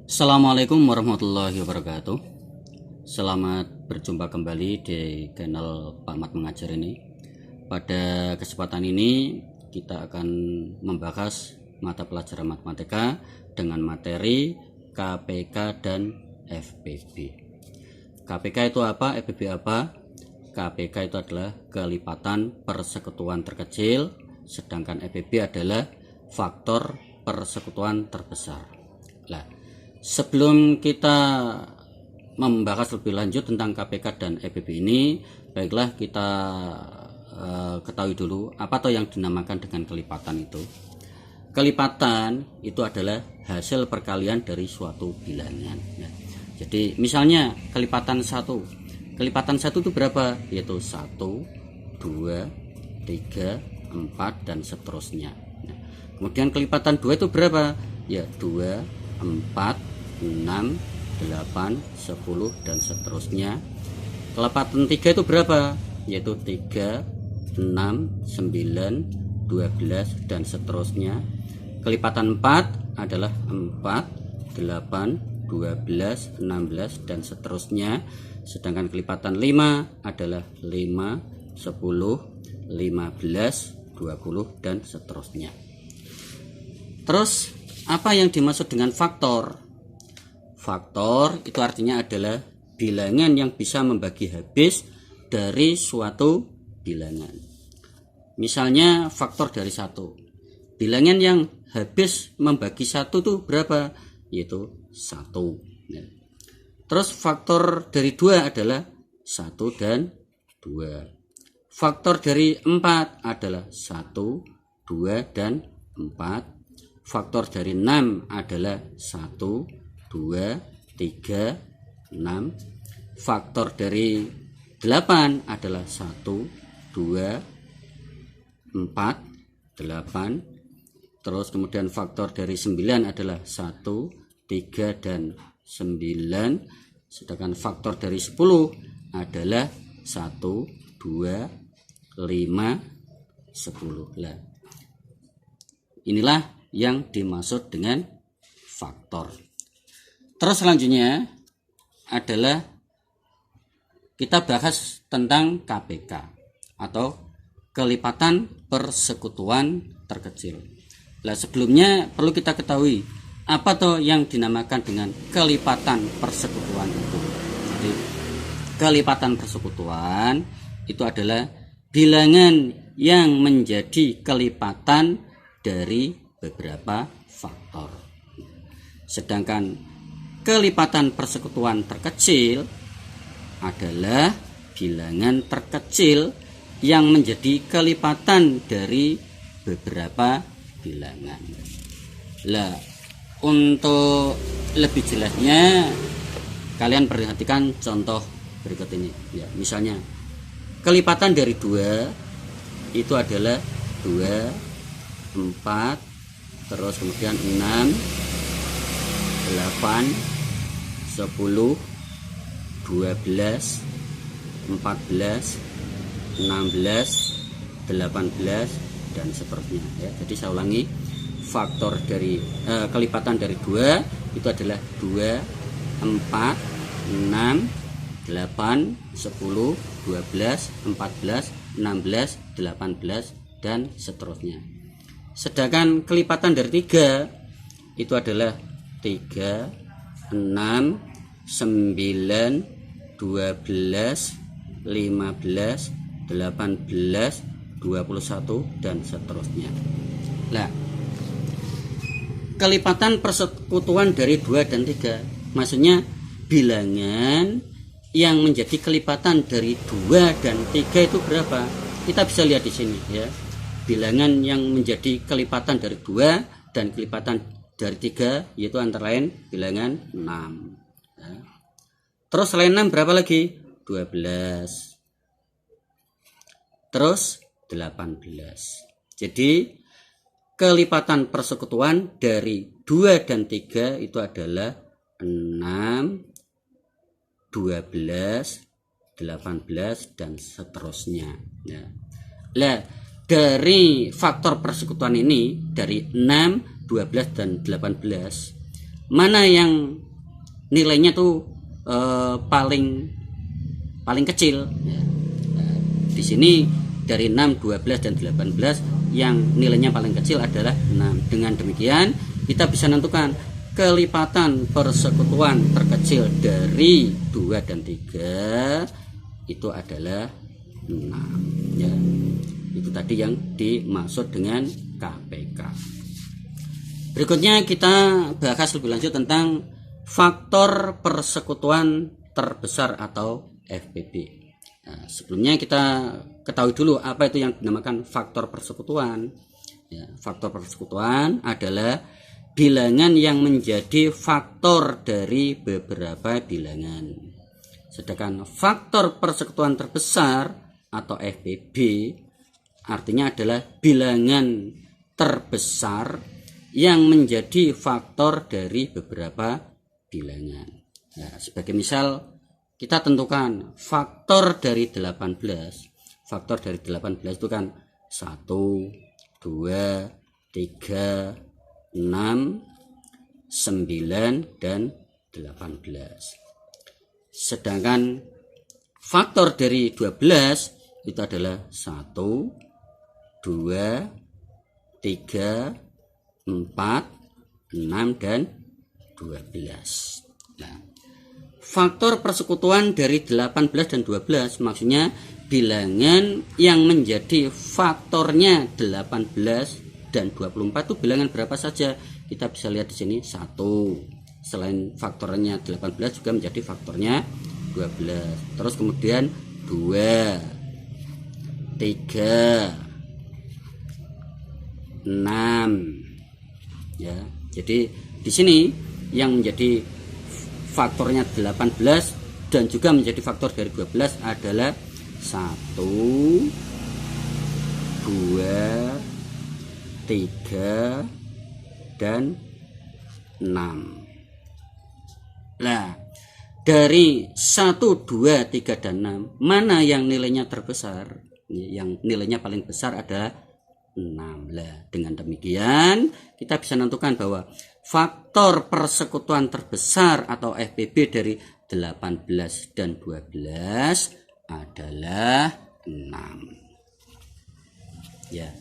Assalamualaikum warahmatullahi wabarakatuh. Selamat berjumpa kembali di channel Pak Mat Mengajar ini. Pada kesempatan ini kita akan membahas mata pelajaran matematika dengan materi KPK dan FPB. KPK itu apa? FPB apa? KPK itu adalah kelipatan persekutuan terkecil, sedangkan FPB adalah faktor persekutuan terbesar. Nah, sebelum kita membahas lebih lanjut tentang KPK dan FPB ini, baiklah kita ketahui dulu apa toh yang dinamakan dengan kelipatan itu. Kelipatan itu adalah hasil perkalian dari suatu bilangan. Ya. Jadi misalnya kelipatan 1. Kelipatan 1 itu berapa? Yaitu 1, 2, 3, 4 dan seterusnya. Nah, kemudian kelipatan 2 itu berapa? Ya 2, 4, 6, 8, 10 dan seterusnya. Kelipatan 3 itu berapa? Yaitu 3, 6, 9, 12 dan seterusnya. Kelipatan 4 adalah 4, 8, 12, 16 dan seterusnya. Sedangkan kelipatan 5 adalah 5, 10, 15, 20 dan seterusnya. Terus apa yang dimaksud dengan faktor? Faktor itu artinya adalah bilangan yang bisa membagi habis dari suatu bilangan. Misalnya faktor dari 1. Bilangan yang habis membagi 1 itu berapa? Yaitu 1. Ya. Terus faktor dari 2 adalah 1 dan 2. Faktor dari 4 adalah 1, 2 dan 4. Faktor dari 6 adalah 1, 2, 3, 6. Faktor dari 8 adalah 1, 2, 4, 8. Terus kemudian faktor dari 9 adalah 1, 3 dan 9. Sedangkan faktor dari 10 adalah 1, 2, 5, 10. Nah, inilah yang dimaksud dengan faktor. Terus selanjutnya adalah kita bahas tentang KPK atau kelipatan persekutuan terkecil. Nah, sebelumnya perlu kita ketahui apa toh yang dinamakan dengan kelipatan persekutuan itu. Jadi, kelipatan persekutuan itu adalah bilangan yang menjadi kelipatan dari beberapa faktor. Sedangkan kelipatan persekutuan terkecil adalah bilangan terkecil yang menjadi kelipatan dari beberapa bilangan. Lah, untuk lebih jelasnya kalian perhatikan contoh berikut ini. Ya, misalnya kelipatan dari 2 itu adalah 2, 4, terus kemudian 6, 8, 10, 12, 14, 16, 18 dan seterusnya. Ya, jadi saya ulangi, faktor dari kelipatan dari 2 itu adalah 2, 4, 6, 8, 10, 12, 14, 16, 18 dan seterusnya. Sedangkan kelipatan dari 3 itu adalah 3, 6, 9, 12, 15, 18, 21 dan seterusnya. Nah, kelipatan persekutuan dari 2 dan 3 maksudnya bilangan yang menjadi kelipatan dari 2 dan 3 itu berapa? Kita bisa lihat di sini ya. Bilangan yang menjadi kelipatan dari 2 dan kelipatan dari 3 yaitu antara lain bilangan 6. Ya. Terus selain 6 berapa lagi? 12. Terus 18. Jadi kelipatan persekutuan dari 2 dan 3 itu adalah 6, 12, 18 dan seterusnya. Ya. Nah, dari faktor persekutuan ini dari 6, 12 dan 18 mana yang nilainya tuh paling kecil ya. Nah, di sini dari 6, 12 dan 18 yang nilainya paling kecil adalah 6. Dengan demikian kita bisa menentukan kelipatan persekutuan terkecil dari 2 dan 3 itu adalah 6 ya. Itu tadi yang dimaksud dengan KPK. Berikutnya kita bahas lebih lanjut tentang faktor persekutuan terbesar atau FPB. Nah, sebelumnya kita ketahui dulu apa itu yang dinamakan faktor persekutuan. Ya, faktor persekutuan adalah bilangan yang menjadi faktor dari beberapa bilangan. Sedangkan faktor persekutuan terbesar atau FPB artinya adalah bilangan terbesar yang menjadi faktor dari beberapa bilangan. Nah, sebagai misal kita tentukan faktor dari 18. Faktor dari 18 itu kan 1, 2, 3, 6, 9 dan 18. Sedangkan faktor dari 12 itu adalah 1, 2, 3, 4, 6 dan 12. Nah, faktor persekutuan dari 18 dan 12 maksudnya bilangan yang menjadi faktornya 18 dan 24 itu bilangan berapa saja. Kita bisa lihat di sini 1. Selain faktornya 18 juga menjadi faktornya 12. Terus kemudian 2, 3, 6 ya. Jadi di sini yang menjadi faktornya 18 dan juga menjadi faktor dari 12 adalah 1, 2, 3 dan 6. Nah, dari 1, 2, 3 dan 6 mana yang nilainya terbesar? Yang nilainya paling besar adalah 6. Lah, dengan demikian kita bisa menentukan bahwa faktor persekutuan terbesar atau FPB dari 18 dan 12 adalah 6. Ya.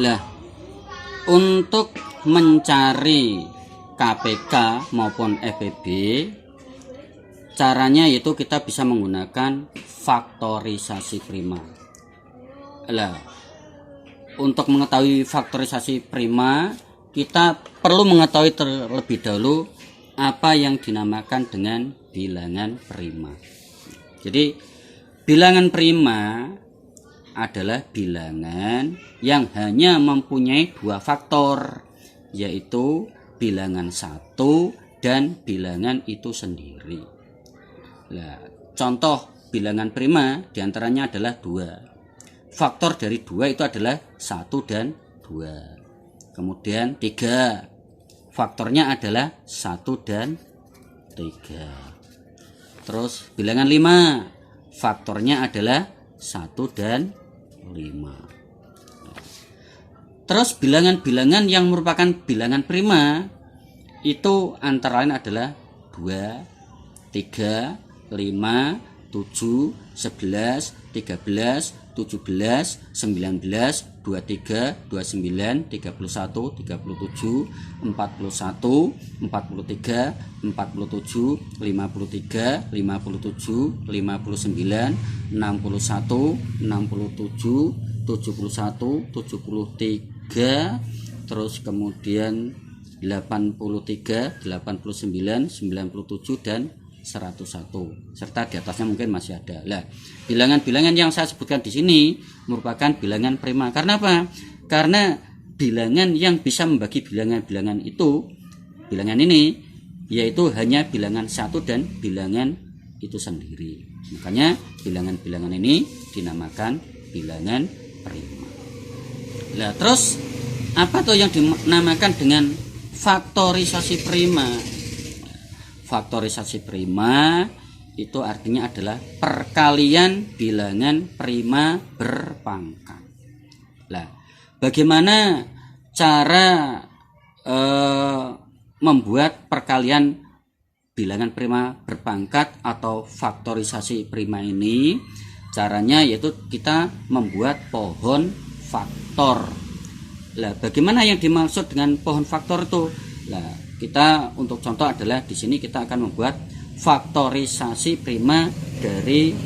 Lah, untuk mencari KPK maupun FPB caranya yaitu kita bisa menggunakan faktorisasi prima. Lah, untuk mengetahui faktorisasi prima kita perlu mengetahui terlebih dahulu apa yang dinamakan dengan bilangan prima. Jadi bilangan prima adalah bilangan yang hanya mempunyai 2 faktor, yaitu bilangan 1 dan bilangan itu sendiri. Nah, contoh bilangan prima diantaranya adalah 2. Faktor dari 2 itu adalah 1 dan 2. Kemudian 3. Faktornya adalah 1 dan 3. Terus bilangan 5. Faktornya adalah 1 dan 5. Terus bilangan-bilangan yang merupakan bilangan prima itu antara lain adalah 2, 3, 5, 7, 11, 13, 17, 19, 23, 29, 31, 37, 41, 43, 47, 53, 57, 59, 61, 67, 71, 73, terus kemudian 83, 89, 97 dan 101 serta di atasnya mungkin masih ada. Lah, bilangan-bilangan yang saya sebutkan di sini merupakan bilangan prima. Karena apa? Karena bilangan yang bisa membagi bilangan-bilangan itu, bilangan ini yaitu hanya bilangan 1 dan bilangan itu sendiri. Makanya bilangan-bilangan ini dinamakan bilangan prima. Lah, terus apa tuh yang dinamakan dengan faktorisasi prima? Faktorisasi prima itu artinya adalah perkalian bilangan prima berpangkat. Nah, bagaimana cara membuat perkalian bilangan prima berpangkat atau faktorisasi prima ini? Caranya yaitu kita membuat pohon faktor. Nah, bagaimana yang dimaksud dengan pohon faktor itu? Nah, kita untuk contoh adalah di sini kita akan membuat faktorisasi prima dari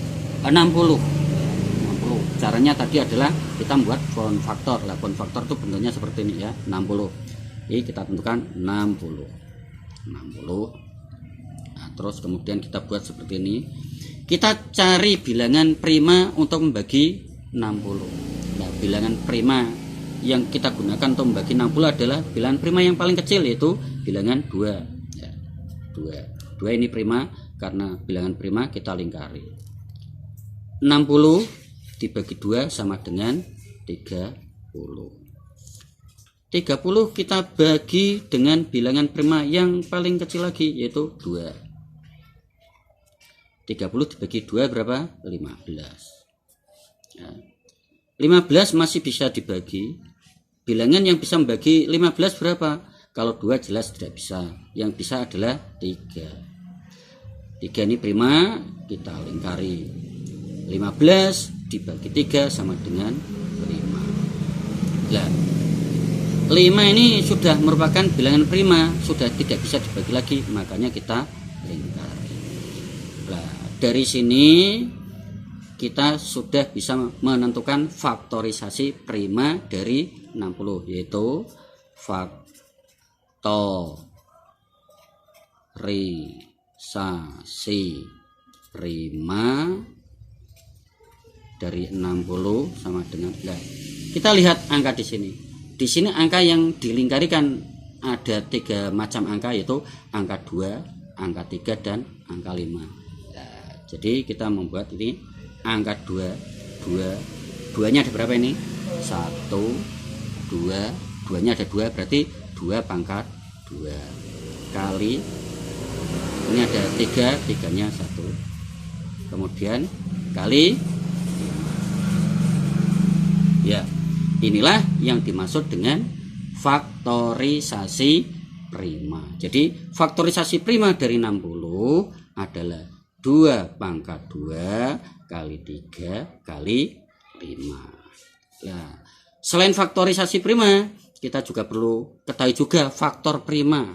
60. Caranya tadi adalah kita membuat pohon faktor. Nah, pohon faktor itu bentuknya seperti ini ya, 60. Ini kita tentukan 60. Nah, terus kemudian kita buat seperti ini. Kita cari bilangan prima untuk membagi 60. Nah, bilangan prima yang kita gunakan untuk membagi 60 adalah bilangan prima yang paling kecil, yaitu bilangan 2 ya, 2 ini prima karena bilangan prima kita lingkari. 60 dibagi 2 sama dengan 30. 30 kita bagi dengan bilangan prima yang paling kecil lagi, yaitu 2. 30 dibagi 2 berapa? 15 ya. 15 masih bisa dibagi. Bilangan yang bisa membagi 15 berapa? Kalau 2 jelas tidak bisa. Yang bisa adalah 3. 3 ini prima, kita lingkari. 15 dibagi 3 sama dengan 5. Nah, 5 ini sudah merupakan bilangan prima, sudah tidak bisa dibagi lagi, makanya kita lingkari. Nah, dari sini kita sudah bisa menentukan faktorisasi prima dari 60, yaitu faktorisasi prima dari 60 sama dengan, nah, kita lihat angka di sini. Di sini angka yang dilingkarikan ada 3 macam angka, yaitu angka 2, angka 3 dan angka 5. Nah, jadi kita membuat ini angka 2 nya ada berapa ini? 1, 2, 2 nya ada 2, berarti 2 pangkat 2 kali ini ada 3, 3 nya 1, kemudian kali ya. Inilah yang dimaksud dengan faktorisasi prima. Jadi faktorisasi prima dari 60 adalah 2 pangkat 2 kali 3 kali 5. Nah, selain faktorisasi prima, kita juga perlu ketahui juga faktor prima.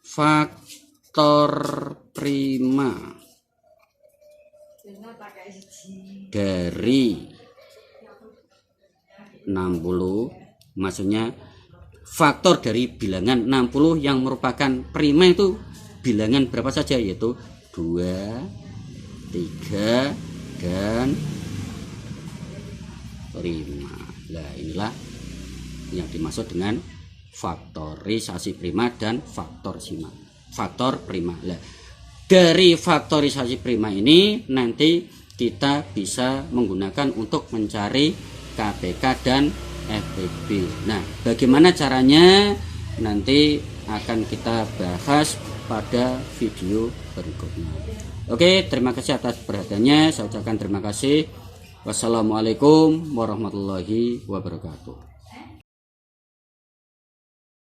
Faktor prima dari 60, maksudnya faktor dari bilangan 60 yang merupakan prima itu bilangan berapa saja, yaitu 2, 3 dan 5. Nah, inilah yang dimaksud dengan faktorisasi prima dan faktor prima. Nah, dari faktorisasi prima ini nanti kita bisa menggunakan untuk mencari KPK dan FPB. Nah, bagaimana caranya nanti akan kita bahas pada video berikutnya. Oke, terima kasih atas perhatiannya. Saya ucapkan terima kasih. Wassalamualaikum warahmatullahi wabarakatuh.